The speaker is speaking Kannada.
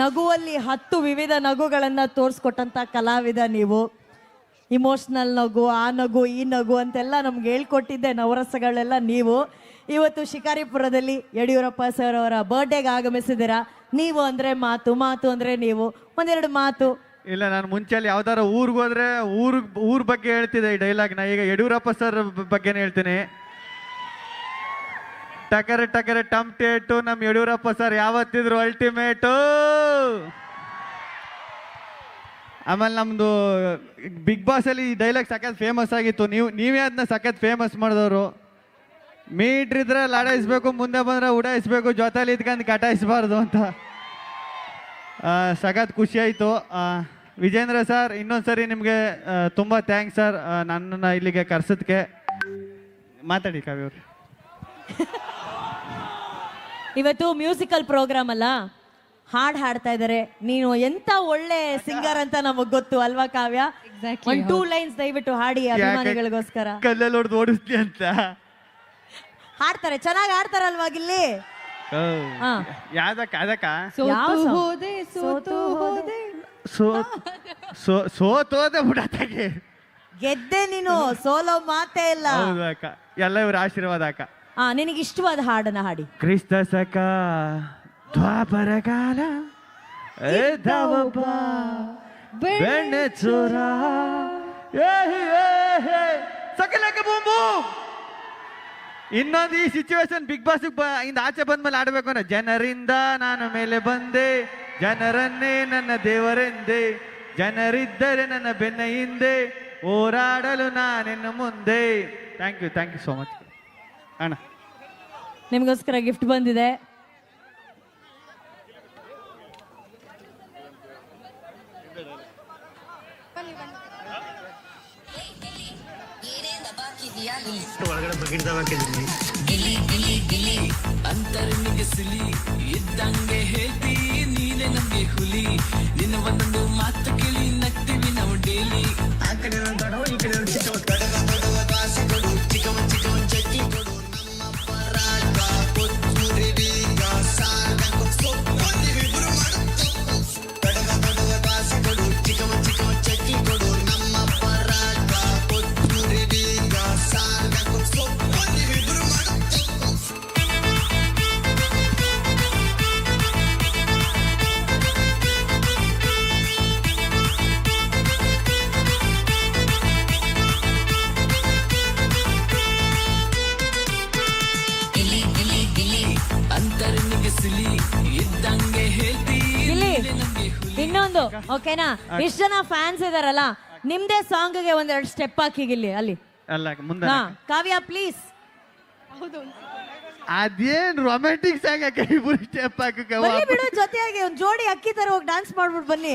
ನಗುವಲ್ಲಿ 10 ವಿವಿಧ ನಗುಗಳನ್ನು ತೋರಿಸ್ಕೊಟ್ಟಂಥ ಕಲಾವಿದ ನೀವು. ಇಮೋಷ್ನಲ್ ನಗು, ಆ ನಗು, ಈ ನಗು ಅಂತೆಲ್ಲ ನಮ್ಗೆ ಹೇಳ್ಕೊಟ್ಟಿದ್ದೆ ನವರಸಗಳೆಲ್ಲ ನೀವು. ಇವತ್ತು ಶಿಕಾರಿಪುರದಲ್ಲಿ ಯಡಿಯೂರಪ್ಪ ಸರ್ ಅವರ ಬರ್ಡೇಗೆ ಆಗಮಿಸಿದ್ದೀರಾ. ನೀವು ಅಂದರೆ ಮಾತು, ಮಾತು ಅಂದರೆ ನೀವು. ಒಂದೆರಡು ಮಾತು. ಇಲ್ಲ, ನಾನು ಮುಂಚೆಲ್ಲಿ ಯಾವ್ದಾರ ಊರಿಗೆ ಹೋದ್ರೆ ಊರ್ ಬಗ್ಗೆ ಹೇಳ್ತಿದ್ದೆ ಈ ಡೈಲಾಗ್ನ. ಈಗ ಯಡಿಯೂರಪ್ಪ ಸರ್ ಬಗ್ಗೆನೇ ಹೇಳ್ತೀನಿ. ಟಕರೆ ಟಕರೆ ಟಮ್ಟೇಟು ನಮ್ಮ ಯಡಿಯೂರಪ್ಪ ಸರ್ ಯಾವತ್ತಿದ್ರು ಅಲ್ಟಿಮೇಟು. ಆಮೇಲೆ ನಮ್ದು ಬಿಗ್ ಬಾಸ್ ಅಲ್ಲಿ ಈ ಡೈಲಾಗ್ ಸಖತ್ ಫೇಮಸ್ ಆಗಿತ್ತು. ನೀವೇ ಅದನ್ನ ಸಖತ್ ಫೇಮಸ್ ಮಾಡಿದವರು. ಮೀಟ್ರಿದ್ರೆ ಲಡಾಯಿಸ್ಬೇಕು, ಮುಂದೆ ಬಂದ್ರೆ ಉಡಾಯಿಸ್ಬೇಕು, ಜೊತೆಲಿ ಇದ್ಕೊಂಡು ಕಟಾಯಿಸ್ಬಾರ್ದು ಅಂತ. ಸಖತ್ ಖುಷಿ ಆಯಿತು. ವಿಜೇಂದ್ರ ಸರ್, ಇನ್ನೊಂದ್ಸರಿ ನಿಮಗೆ ತುಂಬ ಥ್ಯಾಂಕ್ಸ್ ಸರ್, ನನ್ನನ್ನು ಇಲ್ಲಿಗೆ ಕರ್ಸೋದಕ್ಕೆ. ಮಾತಾಡಿ ಕಾವ್ಯವ್ರು. ಇವತ್ತು ಮ್ಯೂಸಿಕಲ್ ಪ್ರೋಗ್ರಾಮ್ ಅಲ್ಲ, ಹಾಡು ಹಾಡ್ತಾ ಇದ್ದಾರೆ. ನೀನು ಎಂತ ಒಳ್ಳೆ ಸಿಂಗರ್ ಅಂತ ನಮಗ್ ಗೊತ್ತು ಅಲ್ವಾ ಕಾವ್ಯ? ಒಂದು 2 ಲೈನ್ಸ್ ದಯವಿಟ್ಟು ಹಾಡಿ ಅಭಿಮಾನಿಗಳಿಗೋಸ್ಕರ. ಕಲ್ಲಲ್ಲಿ ಹೊಡೆದು ಓಡಿಸ್ತಿ ಅಂತ ಹಾಡ್ತಾರೆ, ಚೆನ್ನಾಗಿ ಹಾಡ್ತಾರಲ್ವಾ ಗಿಲ್ಲಿ? ಯಾವ್ದಕ್ಕ ಸೋತೋದೆ ಬಿಡತ್ತಾಗೆ. ಗೆದ್ದೆ ನೀನು, ಸೋಲೋ ಮಾತೇ ಇಲ್ಲ. ಹೌದಕ್ಕ, ಎಲ್ಲ ಇವ್ರ ಆಶೀರ್ವಾದ ಅಕ್ಕ. ನಿನಗೆ ಇಷ್ಟವಾದ ಹಾಡನ್ನ ಹಾಡಿ. ಕ್ರಿಸ್ತ ಸಕ ದ್ವಾಪರ ಕಾಲ ಬೆಣ್ಣೆ ಚೂರ ಸಕಲಕ್ಕೆ ಬೂಂಬು. ಇನ್ನೊಂದು ಈ ಸಿಚುವೇಶನ್ ಬಿಗ್ ಬಾಸ್ ಇಂದ ಆಚೆ ಬಂದ್ಮೇಲೆ ಆಡ್ಬೇಕು ಅಂದ್ರೆ, ಜನರಿಂದ ನಾನು ಮೇಲೆ ಬಂದೆ, ಜನರನ್ನೇ ನನ್ನ ದೇವರೆಂದೆ, ಜನರಿದ್ದರೆ ನನ್ನ ಬೆನ್ನ ಹಿಂದೆ, ಹೋರಾಡಲು ನಾನೆನ್ನು ಮುಂದೆ. ಥ್ಯಾಂಕ್ ಯು ಸೋ ಮಚ್ ಅಣ್ಣ. ನಿಮಗೋಸ್ಕರ ಗಿಫ್ಟ್ ಬಂದಿದೆ. ಒಳಗಡೆ ಬಕೆಟ್ ಹಾಕಿದ್ದೀನಿ. ಗಿಲಿ ಗಿಲಿ ಗಿಲಿ ಅಂತರನಿಗೆ ಸಿಲಿ ಇದ್ದಂಗೆ ಹೇಳ್ತಿ ನೀನೆ ನಮ್ಗೆ ಹುಲಿ. ನಿನ್ನ ಒಂದೊಂದು ಮಾತು ಕೇಳಿ ನಗ್ತೀವಿ ನಾವು ಡೈಲಿ. ಆ ಕಡೆ ದೊಡ್ಡವ, ಈ ಕಡೆ ಚಿಕ್ಕವ, ದೊಡ್ಡವ ಕಾಸು ಕೊಡು, ಚಿಕ್ಕವ ಚಟ್ಟಿ ಕೊಡು, ನಮ್ಮ ಪರಾಟ ಕೊತ್ತೂರಿ ಬೀಗ ಸಾಗ ಸೊಪ್ಪಿಬ್ರು ದೊಡ್ಡವ ಕಾಸು ಕೊಡು, ಚಿಕ್ಕವ ಚಟ್ಟಿ ಕೊಡು, ನಮ್ಮ ಪರಾಟ ಕೊತ್ತೂರಿ ಬೀಗ ಸಾಗ ಸೊಪ್ಪಿಬ್ರು ಇನ್ನೊಂದು ಓಕೆನಾ? ಇಷ್ಟು ಜನ ಫ್ಯಾನ್ಸ್ ಇದಾರಲ್ಲ, ನಿಮ್ದೇ ಸಾಂಗ್ಗೆ ಒಂದೆರಡು ಸ್ಟೆಪ್ ಹಾಕಿ ಗಿಲ್ಲಿ ಅಲ್ಲಿ. ಅಲ್ಲ ಮುಂದೆ ಕಾವ್ಯ ಪ್ಲೀಸ್. ಅದೇನ್ ರೊಮ್ಯಾಂಟಿಕ್ ಸಾಂಗ್ ಹಾಕಿ ಇಬ್ರು ಸ್ಟೆಪ್ ಹಾಕಕ್ಕೆ ಬಿಡು, ಜೊತೆಯಾಗಿ ಒಂದು ಜೋಡಿ ಅಕ್ಕಿ ತರ ಹೋಗಿ ಡ್ಯಾನ್ಸ್ ಮಾಡ್ಬಿಟ್ಟು ಬನ್ನಿ.